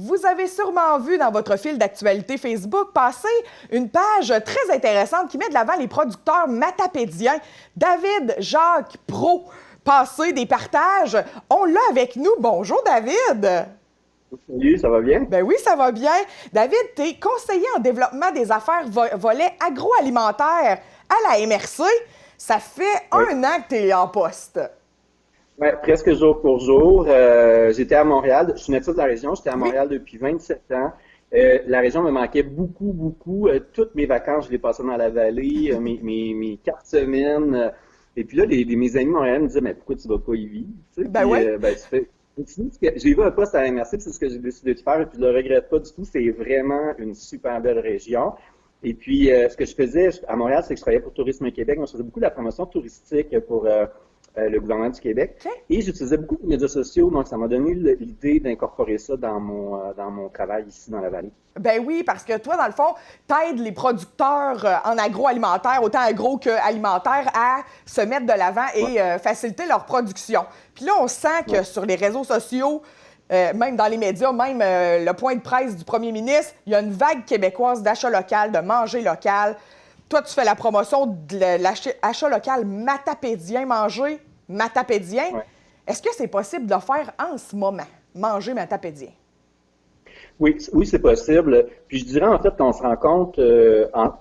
Vous avez sûrement vu dans votre fil d'actualité Facebook passer une page très intéressante qui met de l'avant les producteurs matapédiens. David, Jacques, Pro, passer des partages. On l'a avec nous. Bonjour, David. Salut, ça va bien? Ben oui, ça va bien. David, tu es conseiller en développement des affaires volet agroalimentaire à la MRC. Ça fait un an que tu es en poste. Ouais, presque jour pour jour. J'étais à Montréal. Je suis natif de la région. J'étais à Montréal depuis 27 ans. La région me manquait beaucoup, beaucoup. Toutes mes vacances, je les passais dans la vallée. Mes 4 semaines. Et puis là, mes amis montréalais me disaient, mais pourquoi tu vas pas y vivre? Tu sais, Ben puis, oui. tu fais. J'ai vu un poste à la MRC, c'est ce que j'ai décidé de faire, et puis je le regrette pas du tout. C'est vraiment une super belle région. Et puis, ce que je faisais à Montréal, c'est que je travaillais pour Tourisme Québec. Moi, je faisais beaucoup de la promotion touristique pour le gouvernement du Québec. OK. Et j'utilisais beaucoup de médias sociaux, donc ça m'a donné l'idée d'incorporer ça dans mon travail ici dans la vallée. Ben oui, parce que toi, dans le fond, t'aides les producteurs en agroalimentaire, autant agro qu'alimentaire, à se mettre de l'avant et faciliter leur production. Puis là, on sent que sur les réseaux sociaux, même dans les médias, même le point de presse du premier ministre, il y a une vague québécoise d'achat local, de manger local. Toi, tu fais la promotion de l'achat local matapédien, manger matapédien. Ouais. Est-ce que c'est possible de le faire en ce moment, manger matapédien? Oui, c'est possible. Puis je dirais en fait qu'on se rend compte,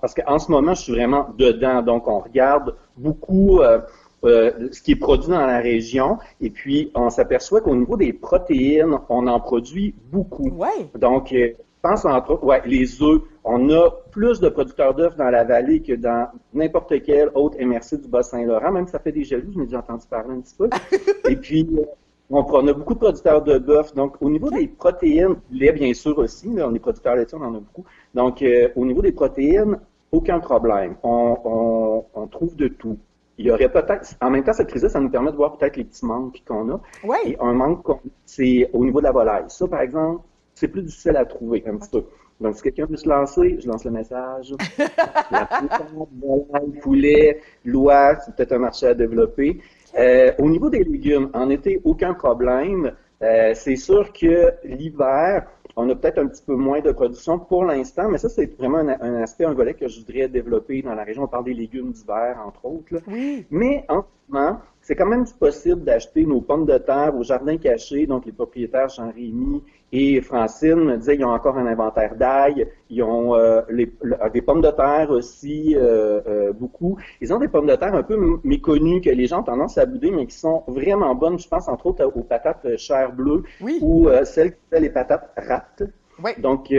parce qu'en ce moment, je suis vraiment dedans, donc on regarde beaucoup ce qui est produit dans la région, et puis on s'aperçoit qu'au niveau des protéines, on en produit beaucoup. Oui. Donc, je pense entre autres, les œufs, on a plus de producteurs d'œufs dans la vallée que dans n'importe quel autre MRC du Bas-Saint-Laurent, même ça fait des jaloux, je m'ai déjà entendu parler un petit peu. Et puis, on a beaucoup de producteurs de bœuf. Donc, au niveau des protéines, lait bien sûr aussi, là, on est producteurs laitiers, on en a beaucoup. Donc, au niveau des protéines, aucun problème. On trouve de tout. Il y aurait peut-être, en même temps, cette crise-là, ça nous permet de voir peut-être les petits manques qu'on a. Oui. Et un manque, c'est au niveau de la volaille. Ça, par exemple, c'est plus difficile à trouver un petit peu. Donc, si quelqu'un veut se lancer, je lance le message. La plupart, volaille, poulet, l'oie, c'est peut-être un marché à développer. Au niveau des légumes, en été, aucun problème. C'est sûr que l'hiver, on a peut-être un petit peu moins de production pour l'instant, mais ça, c'est vraiment un aspect, un volet que je voudrais développer dans la région. On parle des légumes d'hiver, entre autres. Là. Oui. Mais en ce moment, c'est quand même possible d'acheter nos pommes de terre au jardin caché. Donc, les propriétaires Jean-Rémy et Francine me disaient qu'ils ont encore un inventaire d'ail. Ils ont des pommes de terre aussi, beaucoup. Ils ont des pommes de terre un peu méconnues que les gens ont tendance à bouder, mais qui sont vraiment bonnes. Je pense entre autres aux patates chair bleue ou celles qui s'appellent les patates rates. Oui. Donc,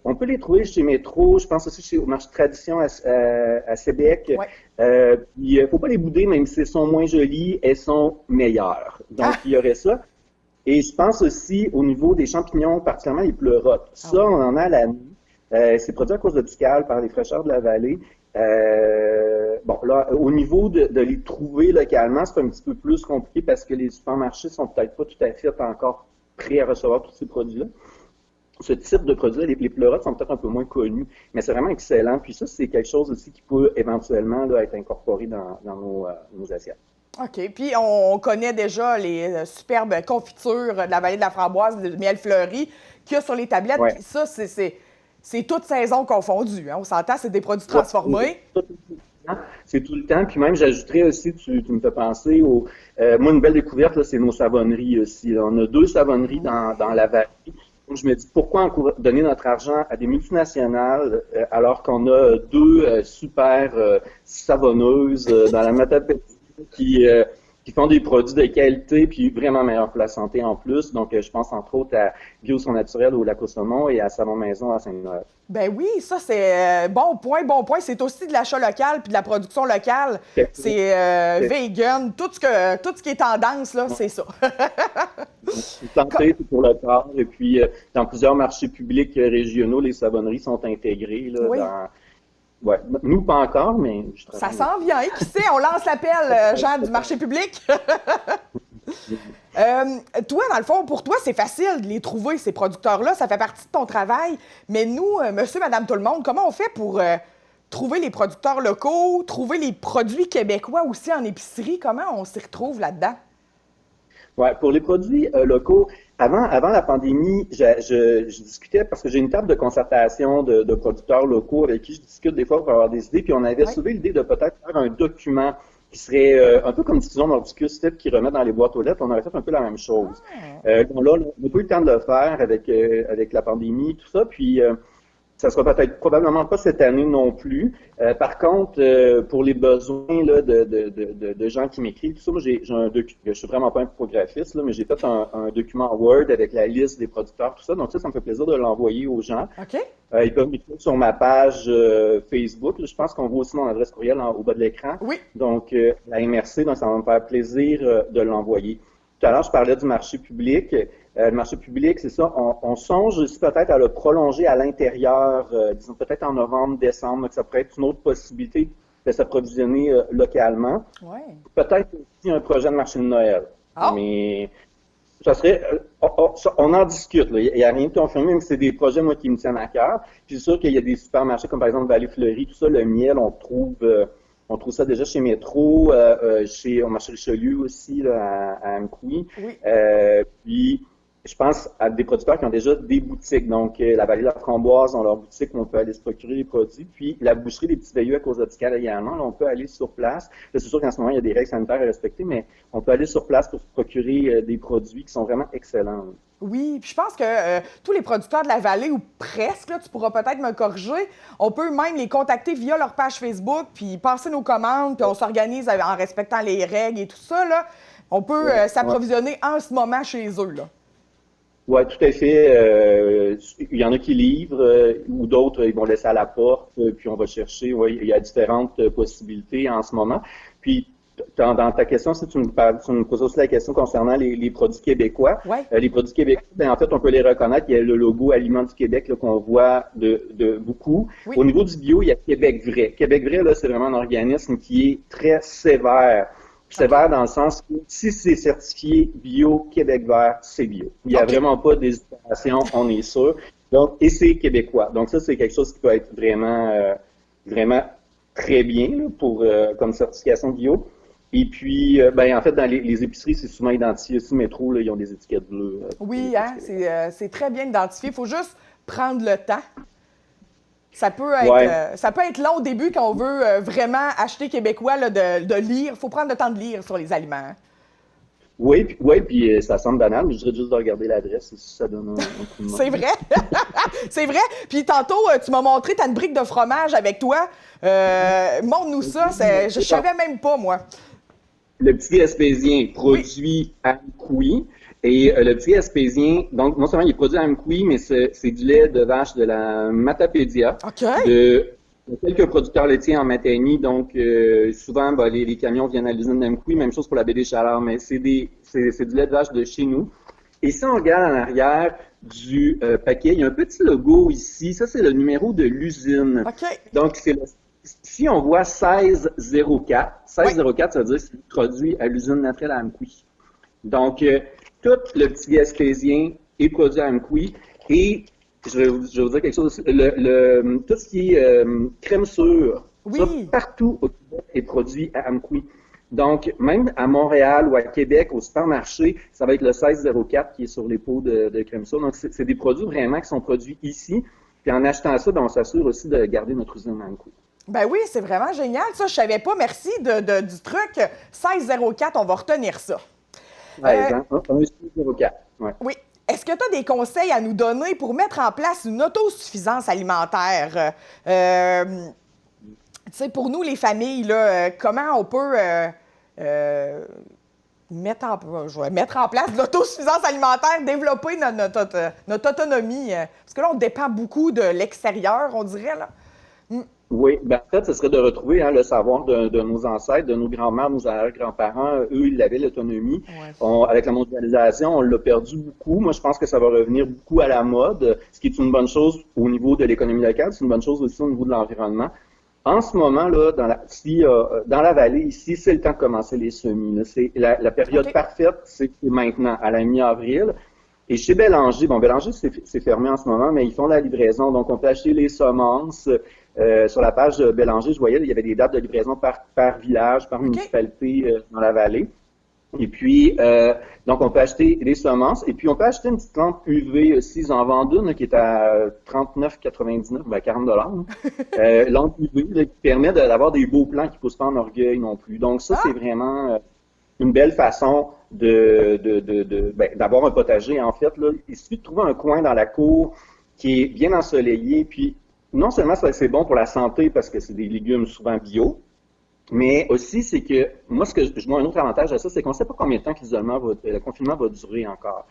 on peut les trouver chez Métro, je pense aussi au marché de tradition à Sébec. Ouais. Il ne faut pas les bouder, même si elles sont moins jolies, elles sont meilleures. Donc, il y aurait ça. Et je pense aussi au niveau des champignons, particulièrement les pleurotes. Ça, on en a à la nuit. C'est produit à cause de Piscal par les fraîcheurs de la vallée. Bon, là, au niveau de les trouver localement, c'est un petit peu plus compliqué parce que les supermarchés sont peut-être pas tout à fait encore prêts à recevoir tous ces produits-là. Ce type de produit-là, les pleurotes sont peut-être un peu moins connus, mais c'est vraiment excellent. Puis ça, c'est quelque chose aussi qui peut éventuellement là, être incorporé dans nos assiettes. OK. Puis, on connaît déjà les superbes confitures de la vallée de la Framboise, de miel fleuri, qu'il y a sur les tablettes. Ouais. Puis ça, c'est toute saison confondue. Hein. On s'entend, c'est des produits transformés. C'est tout le temps. Puis même, j'ajouterais aussi, tu me fais penser moi, une belle découverte, là, c'est nos savonneries aussi. Là. On a 2 savonneries dans la vallée. Donc, je me dis, pourquoi donner notre argent à des multinationales alors qu'on a 2 super savonneuses dans la Matapédia qui font des produits de qualité puis vraiment meilleurs pour la santé en plus. Donc, je pense entre autres à Bio-Son Naturel au Lac-au-Saumon et à Savon Maison à Saint-Noël. Ben oui, ça, c'est bon point, bon point. C'est aussi de l'achat local puis de la production locale. C'est vegan. Tout ce qui est tendance, là, c'est ça. Santé, c'est pour le corps. Et puis, dans plusieurs marchés publics régionaux, les savonneries sont intégrées là, dans... Ouais. Nous, pas encore, mais je travaille. Ça s'en vient. Qui sait? On lance l'appel, Jean, du marché public. Toi, dans le fond, pour toi, c'est facile de les trouver, ces producteurs-là. Ça fait partie de ton travail. Mais nous, monsieur, madame, tout le monde, comment on fait pour trouver les producteurs locaux, trouver les produits québécois aussi en épicerie? Comment on s'y retrouve là-dedans? Ouais, pour les produits locaux, avant la pandémie, je discutais parce que j'ai une table de concertation de producteurs locaux avec qui je discute des fois pour avoir des idées, puis on avait Oui. soulevé l'idée de peut-être faire un document qui serait un peu comme Diffusion Mordicus, type qui remet dans les boîtes aux lettres. On aurait fait un peu la même chose. Bon, là, on n'a pas eu le temps de le faire avec la pandémie, tout ça, puis ça sera peut-être probablement pas cette année non plus. Par contre, pour les besoins là, de gens qui m'écrivent, tout ça, moi j'ai un document, je suis vraiment pas un infographiste, là, mais j'ai fait un document Word avec la liste des producteurs, tout ça. Donc ça me fait plaisir de l'envoyer aux gens. OK. Ils peuvent m'écrire sur ma page Facebook. Là, je pense qu'on voit aussi mon adresse courriel au bas de l'écran. Oui. Donc, la MRC, donc ça va me faire plaisir de l'envoyer. Tout à l'heure, je parlais du marché public. Le marché public, c'est ça, on songe aussi peut-être à le prolonger à l'intérieur, disons peut-être en novembre, décembre, que ça pourrait être une autre possibilité de s'approvisionner localement. Ouais. Peut-être aussi un projet de marché de Noël. Ah. Mais ça serait, on en discute, là. Il n'y a rien de confirmé, mais c'est des projets, moi, qui me tiennent à cœur. Puis c'est sûr qu'il y a des supermarchés comme par exemple Vallée Fleurie, tout ça, le miel, on trouve ça déjà chez Métro, au marché Richelieu aussi, là, à Amkoui. Oui. Puis, je pense à des producteurs qui ont déjà des boutiques. Donc, la Vallée de la Framboise ont leur boutique où on peut aller se procurer les produits. Puis, la boucherie des Petits Veilleux à Cause-Opticale également, là, on peut aller sur place. Là, c'est sûr qu'en ce moment, il y a des règles sanitaires à respecter, mais on peut aller sur place pour se procurer des produits qui sont vraiment excellents. Oui, puis je pense que tous les producteurs de la vallée, ou presque, là, tu pourras peut-être me corriger, on peut même les contacter via leur page Facebook, puis passer nos commandes, puis on s'organise en respectant les règles et tout ça, là. On peut s'approvisionner en ce moment chez eux, là. Oui, tout à fait. Il y en a qui livrent ou d'autres, ils vont laisser à la porte, puis on va chercher. Oui, il y a différentes possibilités en ce moment. Puis, dans ta question, si tu me poses aussi la question concernant les produits québécois. Ouais. Les produits québécois, ben, en fait, on peut les reconnaître. Il y a le logo Aliments du Québec là, qu'on voit de beaucoup. Oui. Au niveau du bio, il y a Québec Vrai. Québec Vrai, là, c'est vraiment un organisme qui est très sévère. Sévère dans le sens que si c'est certifié bio Québec Vert, c'est bio. Il n'y a vraiment pas d'hésitation, on est sûr. Donc, et c'est québécois. Donc ça, c'est quelque chose qui peut être vraiment très bien là, pour comme certification bio. Et puis, ben en fait, dans les épiceries, c'est souvent identifié. Aussi, Métro, là, ils ont des étiquettes bleues. Oui, hein, c'est très bien identifié. Il faut juste prendre le temps. Ça peut être long au début quand on veut vraiment acheter québécois là, de lire. Il faut prendre le temps de lire sur les aliments. Hein. Oui, puis ça semble banal, mais je dirais juste de regarder l'adresse si ça donne un coup de main. C'est vrai. C'est vrai. Puis tantôt, tu m'as montré, tu as une brique de fromage avec toi. Montre-nous ça. Je savais même pas, moi. Le petit Gaspésien produit à Amkoui. Et le petit Gaspésien, donc non seulement il est produit à Amkoui, mais c'est du lait de vache de la Matapédia. OK. De quelques producteurs laitiers en Matanie. Donc, souvent, ben, les camions viennent à l'usine d'Amkoui. Même chose pour la baie des Chaleurs, mais c'est du lait de vache de chez nous. Et si on regarde en arrière du paquet, il y a un petit logo ici. Ça, c'est le numéro de l'usine. OK. Donc, si on voit 1604, 1604, ça veut dire que c'est produit à l'usine naturelle à Amkoui. Donc, tout le petit Gaspésien est produit à Amkoui. Et je vais vous dire quelque chose aussi. Tout ce qui est crème sûre, ça, partout au Québec est produit à Amkoui. Donc, même à Montréal ou à Québec, au supermarché, ça va être le 1604 qui est sur les pots de crème sûre. Donc, c'est des produits vraiment qui sont produits ici. Puis en achetant ça, ben, on s'assure aussi de garder notre usine à Amkoui. Ben oui, c'est vraiment génial. Ça, je savais pas. Merci du truc. 1604, on va retenir ça. 1604. Ouais. Oui. Est-ce que tu as des conseils à nous donner pour mettre en place une autosuffisance alimentaire? Tu sais, pour nous, les familles, là, comment on peut mettre en place de l'autosuffisance alimentaire, développer notre autonomie? Parce que là, on dépend beaucoup de l'extérieur, on dirait, là. Oui, ben en fait, ce serait de retrouver le savoir de nos ancêtres, de nos grands-mères, nos arrière-grands-parents. Eux, ils avaient l'autonomie. Avec la mondialisation, on l'a perdu beaucoup. Moi, je pense que ça va revenir beaucoup à la mode, ce qui est une bonne chose au niveau de l'économie locale, c'est une bonne chose aussi au niveau de l'environnement. En ce moment, là, dans la vallée, ici, c'est le temps de commencer les semis. Là. C'est la période parfaite, c'est maintenant, à la mi-avril. Et chez Bélanger, Bélanger, c'est fermé en ce moment, mais ils font la livraison. Donc, on peut acheter les semences. Sur la page de Bélanger, je voyais, il y avait des dates de livraison par village, par municipalité dans la vallée. Et puis, donc, on peut acheter des semences. Et puis, on peut acheter une petite lampe UV aussi. Ils en vendent une là, qui est à 39,99, ben 40 $. Lampe UV là, qui permet d'avoir des beaux plants qui ne poussent pas en orgueil non plus. Donc, ça, c'est vraiment une belle façon d'avoir un potager. En fait, là, il suffit de trouver un coin dans la cour qui est bien ensoleillé. Puis, non seulement c'est bon pour la santé parce que c'est des légumes souvent bio, mais aussi c'est que moi, je vois un autre avantage à ça, c'est qu'on ne sait pas combien de temps que le confinement va durer encore.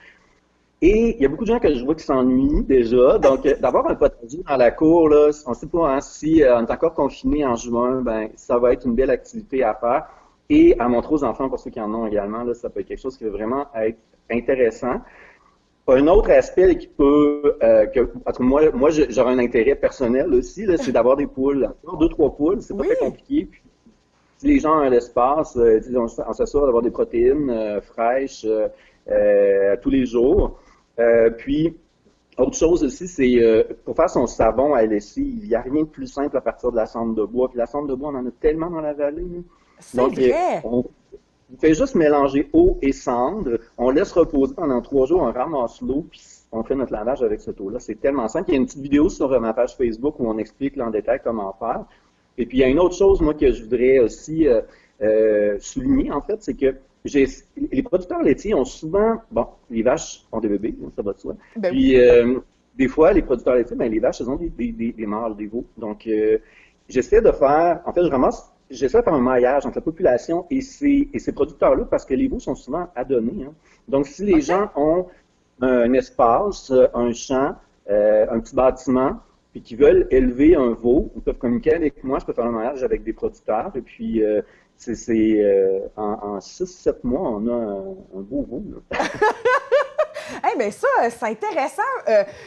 Et il y a beaucoup de gens que je vois qui s'ennuient déjà. Donc, d'avoir un potager dans la cour, là, on ne sait pas hein, si on est encore confiné en juin, ben ça va être une belle activité à faire. Et à montrer aux enfants, pour ceux qui en ont également, là, ça peut être quelque chose qui va vraiment être intéressant. Un autre aspect qui peut, moi j'aurais un intérêt personnel aussi, là, c'est d'avoir des poules. 2-3 poules, c'est pas très compliqué. Puis, si les gens ont l'espace, on s'assure d'avoir des protéines fraîches tous les jours. Puis, autre chose aussi, c'est pour faire son savon à lessive, il n'y a rien de plus simple à partir de la cendre de bois. Puis la cendre de bois, on en a tellement dans la vallée. C'est vrai! On fait juste mélanger eau et cendre, on laisse reposer pendant 3 jours, on ramasse l'eau, puis on fait notre lavage avec cette eau-là. C'est tellement simple. Il y a une petite vidéo sur ma page Facebook où on explique là, en détail comment faire. Et puis, il y a une autre chose, moi, que je voudrais aussi souligner, en fait, c'est que les producteurs laitiers ont souvent, bon, les vaches ont des bébés, ça va de soi. Ben puis, des fois, les producteurs laitiers, ben, les vaches, elles ont des mâles, des veaux. Donc, j'essaie de faire un maillage entre la population et ces producteurs-là parce que les veaux sont souvent adonnés. Hein. Donc, si les gens ont un espace, un champ, un petit bâtiment, puis qui veulent élever un veau, ils peuvent communiquer avec moi, je peux faire un maillage avec des producteurs, et puis en 6-7 mois, on a un beau veau. Mais ça, c'est intéressant.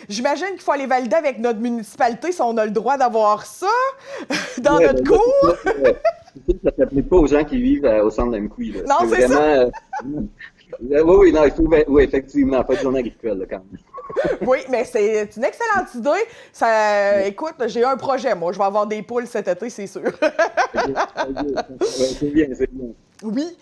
J'imagine qu'il faut aller valider avec notre municipalité si on a le droit d'avoir ça dans notre cour. Ça ne s'applique pas aux gens qui vivent au centre d'Amqui. Non, c'est vraiment, ça. Oui, non, il faut, oui, effectivement, pas de journée agricole, là, quand même. Oui, mais c'est une excellente idée. Écoute, j'ai un projet, moi. Je vais avoir des poules cet été, c'est sûr. C'est bien, c'est bien. Oui.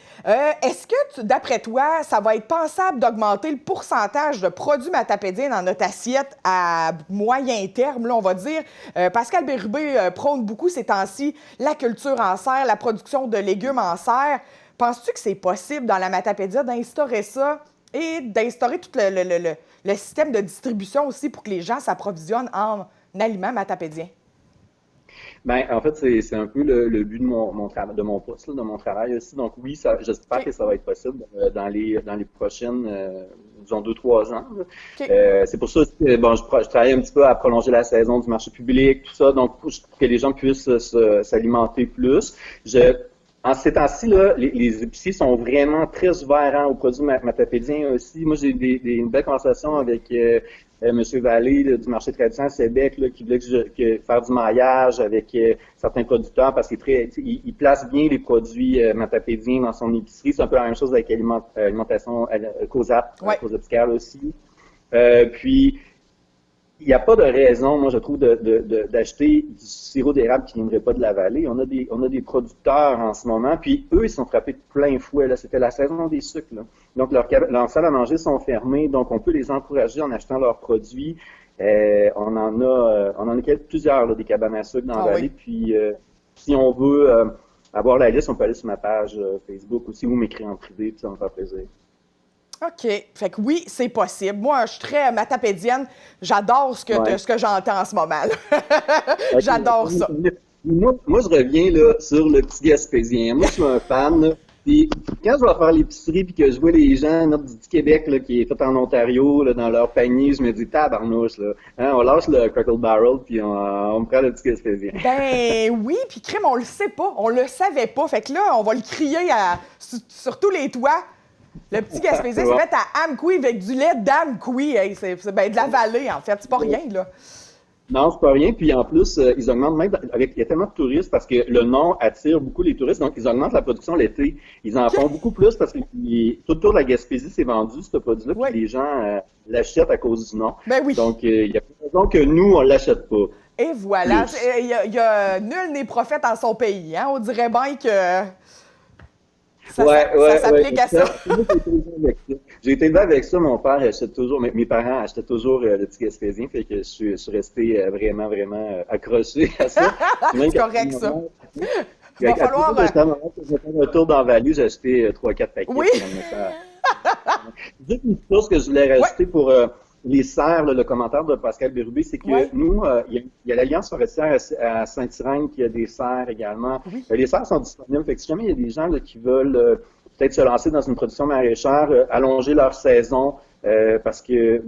Est-ce que, d'après toi, ça va être pensable d'augmenter le pourcentage de produits matapédiens dans notre assiette à moyen terme, là, on va dire? Pascal Bérubé prône beaucoup ces temps-ci la culture en serre, la production de légumes en serre. Penses-tu que c'est possible dans la Matapédia d'instaurer ça et d'instaurer tout le système de distribution aussi pour que les gens s'approvisionnent en aliments matapédiens? Ben, en fait, c'est un peu le but de mon poste, là, de mon travail aussi. Donc oui, j'espère que ça va être possible dans les prochaines, disons, 2-3 ans. C'est pour ça que bon, je travaille un petit peu à prolonger la saison du marché public, tout ça, donc pour que les gens puissent s'alimenter plus. En ces temps-ci, là, les épiciers sont vraiment très ouverts aux produits matapédiens aussi. Moi, j'ai une belle conversation avec M. Vallée du marché traditionnel à Sébec qui voulait faire du maillage avec certains producteurs parce qu'il place bien les produits matapédiens dans son épicerie. C'est un peu la même chose avec l'alimentation COSAP, COSAPICAL aussi. Puis, il n'y a pas de raison, moi, je trouve, d'acheter du sirop d'érable qui ne viendrait pas de la vallée. On a des producteurs en ce moment, puis eux, ils sont frappés de plein fouet. Là. C'était la saison des sucres. Là. Donc, leurs salles à manger sont fermées, donc on peut les encourager en achetant leurs produits. On en a plusieurs, là, des cabanes à sucre dans la vallée. Oui. Puis, si on veut avoir la liste, on peut aller sur ma page Facebook aussi ou m'écrire en privé, puis ça me fait plaisir. OK. Fait que oui, c'est possible. Moi, je suis très matapédienne. J'adore ce que j'entends en ce moment. Okay. J'adore ça. Moi, je reviens là, sur le petit Gaspésien. Moi, je suis un fan. Là, puis, quand je vais faire l'épicerie et que je vois les gens du petit Québec là, qui est fait en Ontario là, dans leur panier, je me dis tabarnouche. Là. Hein, on lâche le Crackle Barrel puis on prend le petit Gaspésien. Ben oui, puis crème, on le sait pas. On le savait pas. Fait que là, on va le crier sur tous les toits. Le petit Gaspésien, c'est fait à Amqui avec du lait d'Amqui. Hey, c'est de la vallée, en fait. C'est pas rien, là. Non, c'est pas rien. Puis en plus, ils augmentent même il y a tellement de touristes parce que le nom attire beaucoup les touristes. Donc, ils augmentent la production l'été. Ils en font beaucoup plus parce que tout autour de la Gaspésie, c'est vendu, ce produit-là. Puis les gens l'achètent à cause du nom. Ben oui. Donc, il y a pas de raison que nous, on l'achète pas. Et voilà. Il y a nul n'est prophète en son pays. Hein? On dirait bien que... Ça s'applique à ça. J'ai été élevé avec ça. Mon père achetait toujours, mes parents achetaient toujours le petit gaspésien, fait que je suis resté vraiment, vraiment accroché à ça. C'est correct, ça. Il va falloir... Quand j'ai fait un tour dans la vallée, j'ai acheté 3-4 paquets. Oui! Juste une chose que je voulais rajouter pour les serres, le commentaire de Pascal Bérubé, c'est que nous, il y a l'Alliance forestière à Saint-Irène qui a des serres également. Oui. Les serres sont disponibles. Fait que si jamais il y a des gens là, qui veulent peut-être se lancer dans une production maraîchère, allonger leur saison, parce que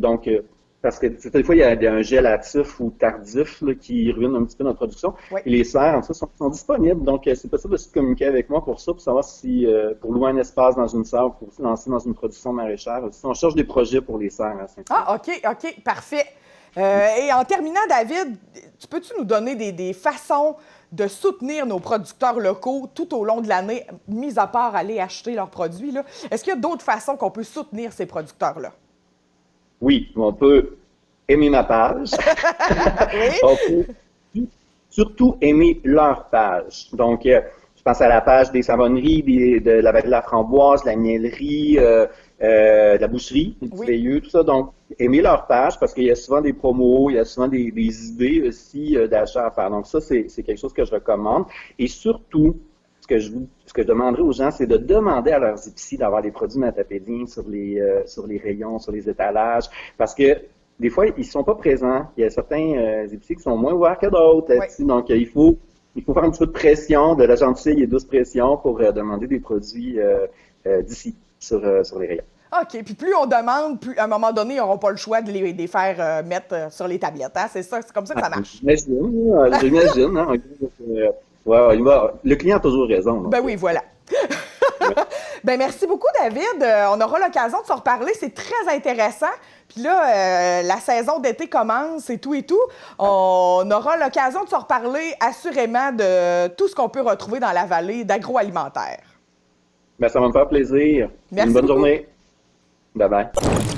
des fois, il y a un gel hâtif ou tardif là, qui ruine un petit peu notre production. Oui. Et les serres, en fait, sont disponibles. Donc, c'est possible de se communiquer avec moi pour ça, pour savoir si, pour louer un espace dans une serre, pour se lancer dans une production maraîchère. Si on cherche des projets pour les serres à Saint-Irène. Ah, OK, parfait. Et en terminant, David, peux-tu nous donner des façons de soutenir nos producteurs locaux tout au long de l'année, mis à part aller acheter leurs produits, là? Est-ce qu'il y a d'autres façons qu'on peut soutenir ces producteurs-là? Oui, on peut aimer ma page. Oui. On peut surtout aimer leur page. Donc, je pense à la page des savonneries, de la vallée de la framboise, de la mielerie, de la boucherie, des petits veilleux, tout ça. Donc, aimer leur page parce qu'il y a souvent des promos, il y a souvent des idées aussi d'achat à faire. Donc, ça, c'est quelque chose que je recommande. Et surtout, ce que je demanderais aux gens, c'est de demander à leurs épiceries d'avoir des produits matapédiens sur les rayons, sur les étalages, parce que des fois, ils ne sont pas présents. Il y a certains épiceries qui sont moins ouverts que d'autres. Oui. Donc, il faut faire un petit peu de pression, de la gentille et douce pression pour demander des produits d'ici, sur les rayons. OK. Puis plus on demande, plus à un moment donné, ils n'auront pas le choix de les faire mettre sur les tablettes. Hein? C'est ça, c'est comme ça que ça marche. J'imagine. Hein? Le client a toujours raison. Ben oui, voilà. Ben merci beaucoup, David. On aura l'occasion de se reparler. C'est très intéressant. Puis là, la saison d'été commence et tout. On aura l'occasion de se reparler assurément de tout ce qu'on peut retrouver dans la vallée d'agroalimentaire. Ben, ça va me faire plaisir. Merci Une bonne beaucoup. journée. Bye-bye.